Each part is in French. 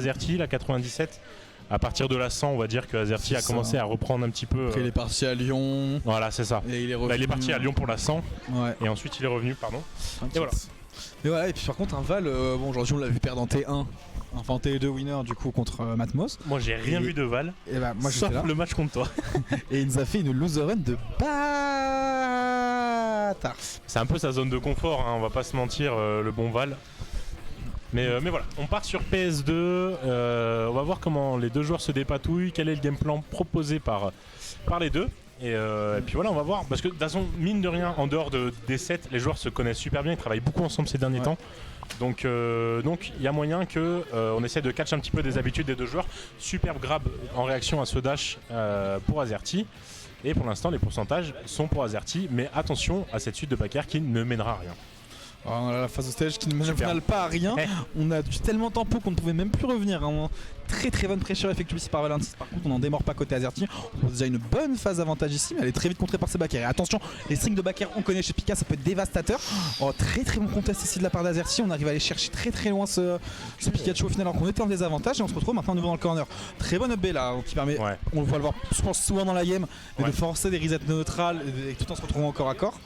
Azerty, la 97. À partir de la 100, on va dire que Azerty a commencé à reprendre un petit peu. Après, il est parti à Lyon. Voilà, c'est ça. Et il est revenu. Là, il est parti à Lyon pour la 100. Ouais. Et ensuite, il est revenu, pardon. Et voilà. Mais voilà, et puis par contre, un Val, bon, aujourd'hui, on l'a vu perdre en T1. Enfin, en T2 winner, du coup, contre Matmos. Moi, j'ai rien vu de Val. Et bah, moi, sauf là. le match contre toi. Et il nous a fait une loser run de bâtard. C'est un peu sa zone de confort, hein, on va pas se mentir, le bon Val. Mais voilà, on part sur PS2, on va voir comment les deux joueurs se dépatouillent, quel est le game plan proposé par les deux. Et puis voilà, on va voir, parce que de toute façon, mine de rien, en dehors des sets, les joueurs se connaissent super bien, ils travaillent beaucoup ensemble ces derniers temps. Donc il y a moyen que on essaie de catch un petit peu des habitudes des deux joueurs. Superbe grab en réaction à ce dash pour Azerty. Et pour l'instant, les pourcentages sont pour Azerty, mais attention à cette suite de backer qui ne mènera à rien. Alors, on a la phase de stage qui ne mène au final pas à rien. On a tellement tempo qu'on ne pouvait même plus revenir. Hein. Très très bonne pression effectuée ici par Valentis. Par contre, on n'en démord pas côté Azerty. On a déjà une bonne phase d'avantage ici, mais elle est très vite contrée par ses backers. Et attention, les strings de backers, on connaît chez Pika, ça peut être dévastateur. Oh, très très bon contest ici de la part d'Azerty. On arrive à aller chercher très très loin ce Pikachu au final, alors qu'on était en désavantage. Et on se retrouve maintenant à nouveau dans le corner. Très bonne up B là, qui permet, on va le voir, je pense, souvent dans la game, de forcer des resets neutrales et tout en se retrouvant encore à corps.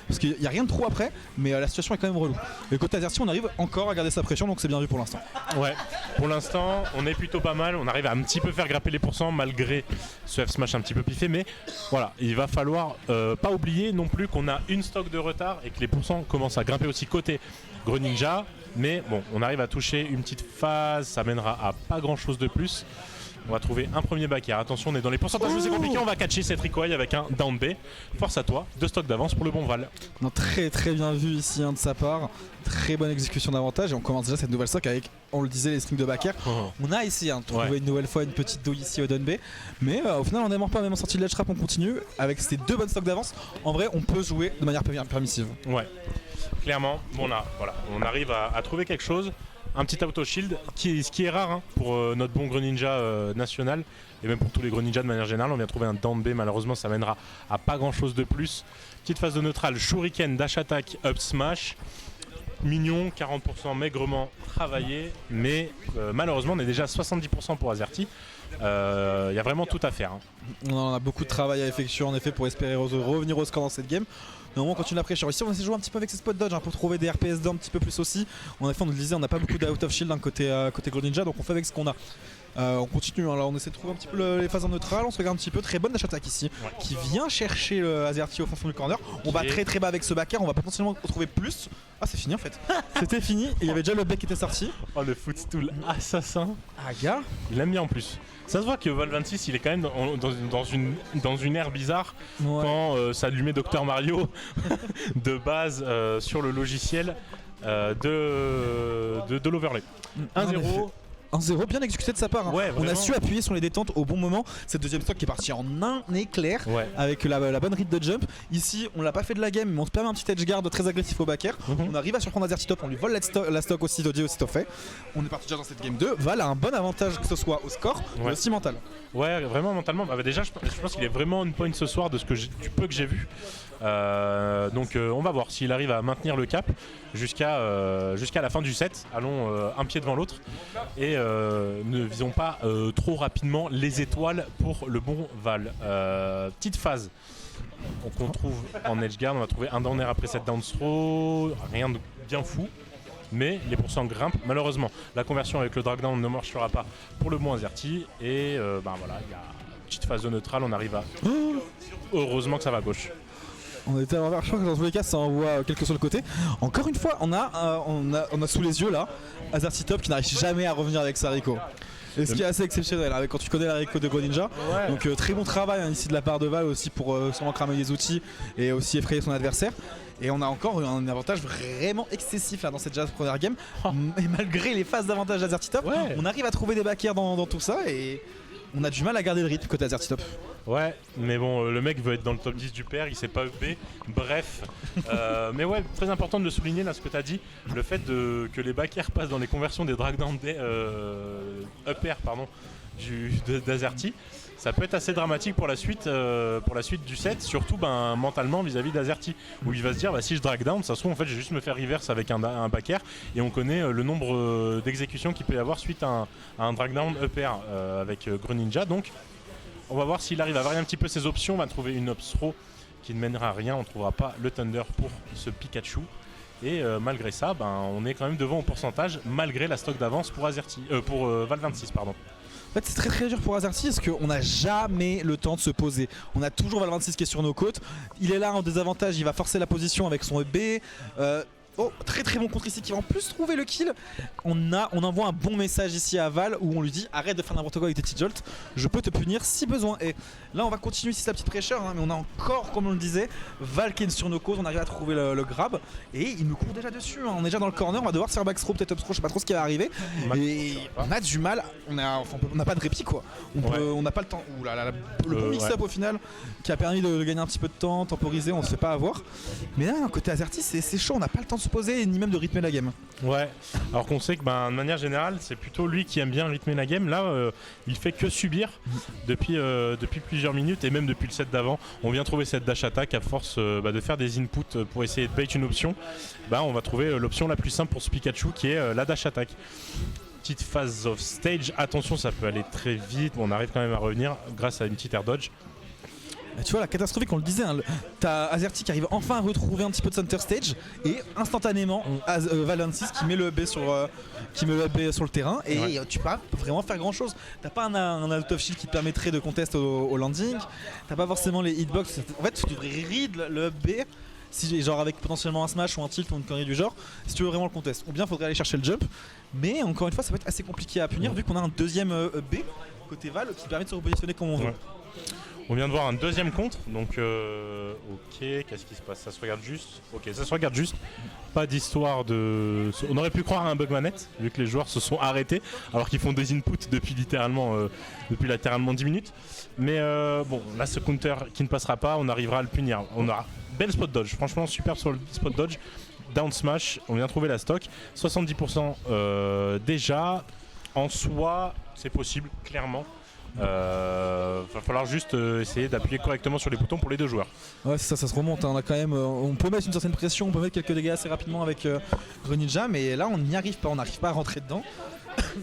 Parce qu'il n'y a rien de trop après, mais la situation est quand même relou. Et côté Azerty, on arrive encore à garder sa pression, donc c'est bien vu pour l'instant. Ouais, pour l'instant, on est plutôt pas mal. On arrive à un petit peu faire grapper les pourcents malgré ce F-Smash un petit peu piffé. Mais voilà, il va falloir pas oublier non plus qu'on a une stock de retard et que les pourcents commencent à grimper aussi côté Greninja. Mais bon, on arrive à toucher une petite phase, ça mènera à pas grand chose de plus. On va trouver un premier backer. Attention, on est dans les pourcentages, c'est compliqué. On va catcher cette recoil avec un down B. Force à toi, 2 stocks d'avance pour le bon Val. Non, très très bien vu ici de sa part. Très bonne exécution d'avantage. Et on commence déjà cette nouvelle stock avec, on le disait, les strings de backer. On a essayé de trouver une nouvelle fois une petite douille ici au down B. Mais au final, on n'aimant pas, même en sortie de ledge trap, on continue. Avec ces 2 bonnes stocks d'avance, en vrai, on peut jouer de manière permissive. Ouais, clairement, on arrive à trouver quelque chose. Un petit auto shield, ce qui est rare hein, pour notre bon Greninja national et même pour tous les Greninja de manière générale. On vient trouver un down B, malheureusement ça mènera à pas grand chose de plus. Petite phase de neutral, Shuriken, dash attack, up smash. Mignon, 40% maigrement travaillé, mais malheureusement on est déjà à 70% pour Azerty. Il y a vraiment tout à faire. Hein. On a beaucoup de travail à effectuer en effet pour espérer revenir au score dans cette game. Normalement, on continue la pression. Ici, on essaie de jouer un petit peu avec ses spot dodge pour trouver des RPS2 un petit peu plus aussi. En effet, on nous le disait, on n'a pas beaucoup d'out of shield côté Greninja, donc on fait avec ce qu'on a. On continue, hein, là on essaie de trouver un petit peu les phases en neutral, on se regarde un petit peu, très bonne dash attack ici, qui vient chercher Azerty au fond du corner. On va très très bas avec ce backer, on va potentiellement retrouver plus. Ah c'est fini en fait, c'était fini et il y avait déjà le bec qui était sorti. Oh le footstool assassin. Ah gars, il aime bien en plus. Ça se voit que Val26 il est quand même dans une ère bizarre quand ça lui met Dr Mario de base sur le logiciel de l'overlay. 1-0. 1-0 bien exécuté de sa part. Hein. On a su appuyer sur les détentes au bon moment. Cette deuxième stock qui est partie en un éclair avec la bonne read de jump. Ici, on l'a pas fait de la game, mais on se permet un petit edge guard très agressif au backer. On arrive à surprendre Azerty top, on lui vole la stock aussi aussitôt fait. On est parti déjà dans cette game 2. Val a un bon avantage que ce soit au score, mais aussi mental. Ouais, vraiment mentalement. Bah, déjà, je pense qu'il est vraiment on point ce soir de ce que du peu que j'ai vu. Donc on va voir s'il arrive à maintenir le cap jusqu'à la fin du set. Allons un pied devant l'autre et ne visons pas trop rapidement les étoiles pour le bon Val. Petite phase qu'on trouve en edge guard, on va trouver un down air après cette down throw, rien de bien fou. Mais les pourcents grimpent, malheureusement la conversion avec le drag down ne marchera pas pour le bon Azerty et voilà, il y a une petite phase de neutral, on arrive à heureusement que ça va à gauche. On était à l'envers, je crois que dans tous les cas ça envoie quelque sur le côté. Encore une fois, on a sous les yeux là Azerty top qui n'arrive jamais à revenir avec sa Rico. Et ce qui est assez exceptionnel quand tu connais la Rico de Greninja. Donc très bon travail ici de la part de Val aussi pour sûrement cramer les outils et aussi effrayer son adversaire. Et on a encore un avantage vraiment excessif là dans cette Jazz première game. Et malgré les phases d'avantage d'Azerty top, on arrive à trouver des backers dans tout ça et on a du mal à garder le rythme côté Azerty top. Ouais, mais bon, le mec veut être dans le top 10 du pair, il sait pas EP, bref. Mais ouais, très important de le souligner là ce que tu as dit, le fait que les backers passent dans les conversions des drag down up air d'Azerty. ça peut être assez dramatique pour la suite du set, surtout mentalement vis-à-vis d'Azerty, où il va se dire si je drag down, ça se trouve en fait je vais juste me faire reverse avec un back air, et on connaît le nombre d'exécutions qu'il peut y avoir suite à un drag down up air avec Greninja. Donc on va voir s'il arrive à varier un petit peu ses options, on va trouver une ops throw qui ne mènera à rien, on ne trouvera pas le Thunder pour ce Pikachu. Et malgré ça, on est quand même devant au pourcentage, malgré la stock d'avance pour Val 26. Pardon. En fait, c'est très très dur pour Azerty parce qu'on n'a jamais le temps de se poser. On a toujours Val 26 qui est sur nos côtes. Il est là en désavantage, il va forcer la position avec son EB. Très très bon contre ici qui va en plus trouver le kill. On envoie un bon message ici à Val où on lui dit arrête de faire n'importe quoi avec tes T-Jolt, je peux te punir si besoin. Et là on va continuer ici sa petite pressure, mais on a encore, comme on le disait, Val qui est sur nos côtes, on arrive à trouver le grab et il nous court déjà dessus. On est déjà dans le corner, on va devoir se faire back throw, peut-être up throw, je sais pas trop ce qui va arriver. Et on a du mal, on n'a pas de répit quoi. On n'a pas le temps. Ouh là là, le bon mix-up au final qui a permis de gagner un petit peu de temps, temporiser, on se fait pas avoir. Mais là, côté Azerty, c'est chaud, on n'a pas le temps de se poser ni même de rythmer la game. Ouais, alors qu'on sait que de manière générale, c'est plutôt lui qui aime bien rythmer la game. Là, il fait que subir depuis plusieurs minutes et même depuis le set d'avant. On vient trouver cette dash attack à force de faire des inputs pour essayer de bait une option. On va trouver l'option la plus simple pour ce Pikachu qui est la dash attack. Petite phase of stage, attention, ça peut aller très vite. On arrive quand même à revenir grâce à une petite air dodge. Tu vois la catastrophique, on le disait, t'as Azerty qui arrive enfin à retrouver un petit peu de center stage et instantanément Val 26 qui met le B sur le terrain et tu peux pas vraiment faire grand chose. T'as pas un out of shield qui te permettrait de contest au landing, t'as pas forcément les hitbox. En fait tu devrais read le B genre avec potentiellement un smash ou un tilt ou une connerie du genre si tu veux vraiment le contest. Ou bien faudrait aller chercher le jump, mais encore une fois ça va être assez compliqué à punir vu qu'on a un deuxième B côté Val qui permet de se repositionner comme on veut. On vient de voir un deuxième contre, donc ok, qu'est-ce qui se passe? Ça se regarde juste. Ok, ça se regarde juste. Pas d'histoire de... On aurait pu croire à un bug manette, vu que les joueurs se sont arrêtés, alors qu'ils font des inputs depuis littéralement 10 minutes. Mais bon, là ce counter qui ne passera pas, on arrivera à le punir. On aura belle spot dodge, franchement super spot dodge. Down smash, on vient trouver la stock. 70% déjà, en soi, c'est possible, clairement. Va falloir juste essayer d'appuyer correctement sur les boutons pour les deux joueurs. Ouais, c'est ça se remonte. On a quand même, on peut mettre une certaine pression, on peut mettre quelques dégâts assez rapidement avec Greninja, mais là on n'y arrive pas, on n'arrive pas à rentrer dedans.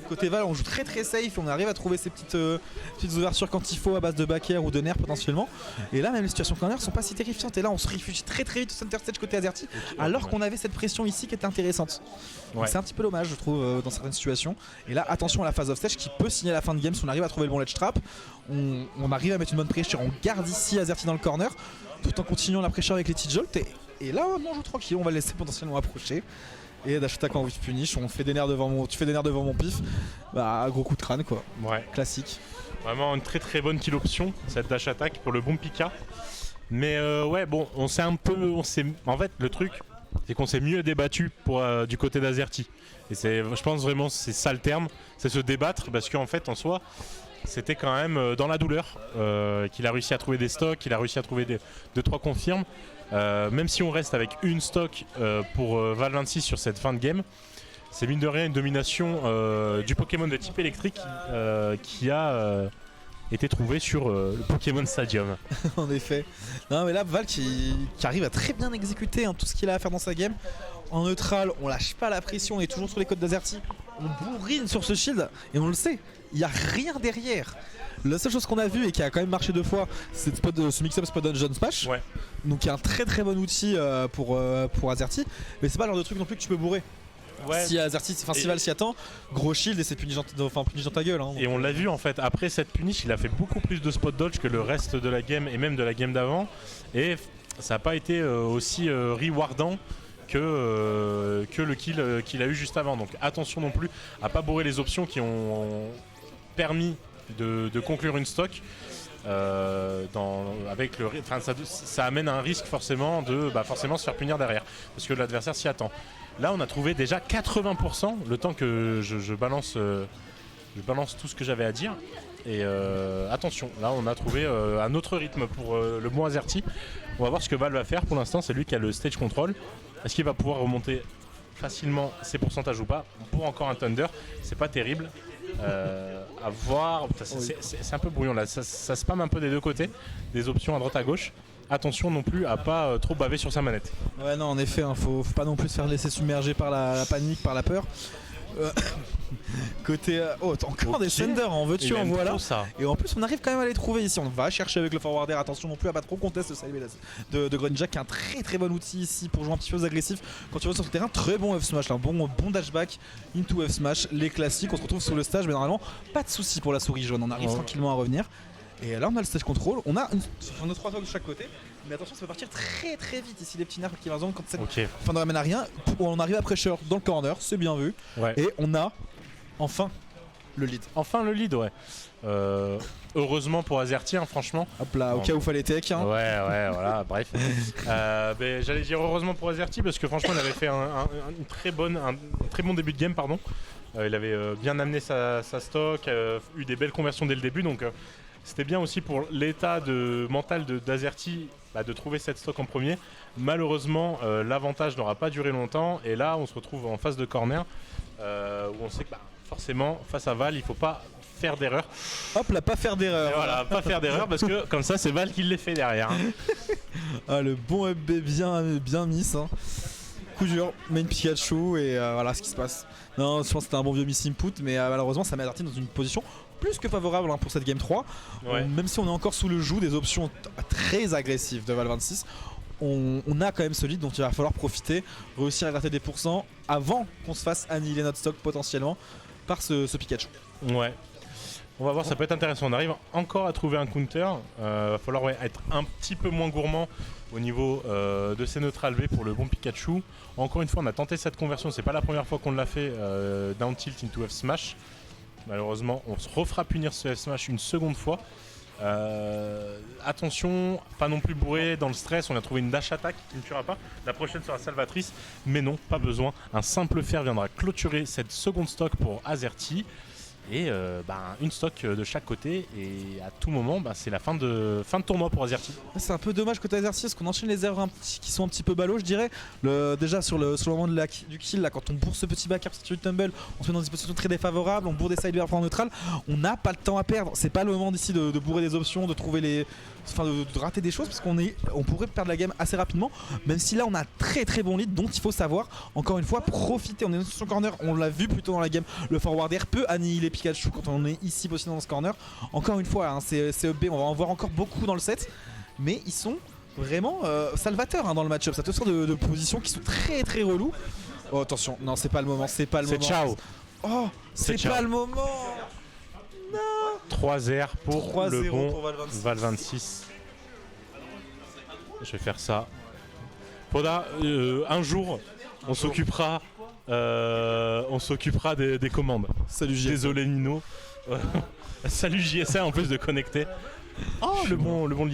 Côté Val, on joue très très safe, on arrive à trouver ces petites ouvertures quand il faut à base de back air ou de nerfs potentiellement. Et là, même les situations corner sont pas si terrifiantes. Et là, on se réfugie très très vite au center stage côté Azerty, alors qu'on avait cette pression ici qui était intéressante. C'est un petit peu dommage, je trouve, dans certaines situations. Et là, attention à la phase of stage qui peut signer la fin de game si on arrive à trouver le bon ledge trap. On arrive à mettre une bonne pression, on garde ici Azerty dans le corner, tout en continuant la pression avec les T-Jolt. Et là, on joue tranquille, on va le laisser potentiellement approcher. Et dash attack en with punish, on fait des nerfs devant mon pif, gros coup de crâne quoi. Ouais. Classique. Vraiment une très très bonne kill option cette dash attack pour le bon Pika. Mais en fait le truc c'est qu'on s'est mieux débattu du côté d'Azerty. Et je pense vraiment c'est ça le terme, c'est se débattre parce qu'en fait en soi c'était quand même dans la douleur qu'il a réussi à trouver des stocks, qu'il a réussi à trouver 2-3 confirmes. Même si on reste avec une stock pour Val 26 sur cette fin de game, c'est mine de rien une domination du Pokémon de type électrique qui a été trouvé sur le Pokémon Stadium. En effet. Non mais là Val qui arrive à très bien exécuter tout ce qu'il a à faire dans sa game. En neutral, on lâche pas la pression, on est toujours sur les côtes d'Azerty. On bourrine sur ce shield et on le sait, il n'y a rien derrière. La seule chose qu'on a vu et qui a quand même marché 2 fois, c'est ce mix-up spot dungeon smash. Ouais. Donc il y a un très très bon outil pour Azerty, mais c'est pas le genre de truc non plus que tu peux bourrer. Ouais. Si Azerty, si Val s'y attend, gros shield et c'est punish dans ta gueule. Et on l'a vu en fait, après cette punish, il a fait beaucoup plus de spot dodge que le reste de la game et même de la game d'avant. Et ça n'a pas été aussi rewardant que le kill qu'il a eu juste avant. Donc attention non plus à pas bourrer les options qui ont permis de conclure une stock. Ça amène un risque forcément de se faire punir derrière parce que l'adversaire s'y attend. Là on a trouvé déjà 80% le temps que je balance tout ce que j'avais à dire et attention, là on a trouvé un autre rythme pour le bon Azerty. On va voir ce que Val va faire. Pour l'instant c'est lui qui a le stage control. Est-ce qu'il va pouvoir remonter facilement ses pourcentages ou pas pour encore un Thunder? C'est pas terrible. À voir. Putain, c'est un peu brouillon là. Ça spamme un peu des deux côtés. Des options à droite à gauche. Attention non plus à pas trop baver sur sa manette. Ouais, non, en effet, faut pas non plus se faire laisser submerger par la panique, par la peur. Côté. Oh, t'as encore des Thunder, en veux-tu, en voilà. Et en plus, on arrive quand même à les trouver ici. On va chercher avec le forwarder. Attention non plus à pas trop contester de Grunjack, qui est un très très bon outil ici pour jouer un petit peu agressif. Quand tu vas sur le terrain, très bon F-Smash, là, bon dashback into F-Smash, les classiques. On se retrouve sur le stage, mais normalement, pas de soucis pour la souris jaune. On arrive tranquillement à revenir. Et là, on a le stage control. On a nos 3 tours de chaque côté. Mais attention, ça peut partir très très vite ici, les petits nerfs qui vont quand cette fin ne ramène à rien. On arrive à pressure dans le corner, c'est bien vu. Ouais. Et on a enfin le lead. Enfin le lead, ouais. Heureusement pour Azerty, franchement. Hop là, au cas où fallait tech. Hein. Ouais, voilà, bref. J'allais dire heureusement pour Azerty parce que franchement, il avait fait un très bon début de game, pardon. Il avait bien amené sa stock, eu des belles conversions dès le début, donc c'était bien aussi pour l'état mental d'Azerty de trouver cette stock en premier. Malheureusement, l'avantage n'aura pas duré longtemps et là, on se retrouve en phase de corner où on sait que forcément, face à Val, il ne faut pas faire d'erreur. Hop là, pas faire d'erreur. Voilà, pas faire d'erreur parce que comme ça, c'est Val qui les fait derrière. Ah, le bon UB bien miss. Hein. Coup dur, main Pikachu et voilà ce qui se passe. Non, je pense que c'était un bon vieux miss input, mais malheureusement, ça met Azerty dans une position plus que favorable pour cette game 3. Ouais. Même si on est encore sous le joug des options très agressives de Val 26, on a quand même ce lead dont il va falloir profiter, réussir à gratter des pourcents avant qu'on se fasse annihiler notre stock potentiellement par ce Pikachu. Ouais. On va voir, ça peut être intéressant. On arrive encore à trouver un counter. Va falloir être un petit peu moins gourmand au niveau de ces neutral V pour le bon Pikachu. Encore une fois, on a tenté cette conversion. C'est pas la première fois qu'on l'a fait down tilt into F smash. Malheureusement, on se refera punir ce F smash une seconde fois. Attention, pas non plus bourré dans le stress. On a trouvé une dash attack qui ne tuera pas. La prochaine sera salvatrice, mais non, pas besoin. Un simple fer viendra clôturer cette seconde stock pour Azerty. Et une stock de chaque côté et à tout moment c'est la fin de tournoi pour Azerty. C'est un peu dommage côté Azerty parce qu'on enchaîne les erreurs qui sont un petit peu ballots, je dirais. Déjà sur le moment du kill, là, quand on bourre ce petit back up sur le tumble, on se met dans une position très défavorable, on bourre des side airs en neutral, on n'a pas le temps à perdre. C'est pas le moment d'ici de bourrer des options, de trouver de rater des choses parce qu'on pourrait perdre la game assez rapidement. Même si là on a un très très bon lead dont il faut savoir encore une fois profiter. On est dans son corner, on l'a vu plutôt dans la game. Le forwarder peut annihiler Pikachu quand on est ici positionné dans ce corner. Encore une fois, hein, c'est EB, on va en voir encore beaucoup dans le set, mais ils sont vraiment salvateurs dans le match-up. Ça te sort de positions qui sont très très relous. Oh attention, non c'est pas le moment, c'est pas le moment. C'est ciao. Oh, c'est pas le moment. Non. 3-0 pour le bon pour Val 26. Je vais faire ça. Faudra un jour, on s'occupera des commandes. Salut JSA. Désolé Nino. Salut JSA en plus de connecter. Oh le bon lien.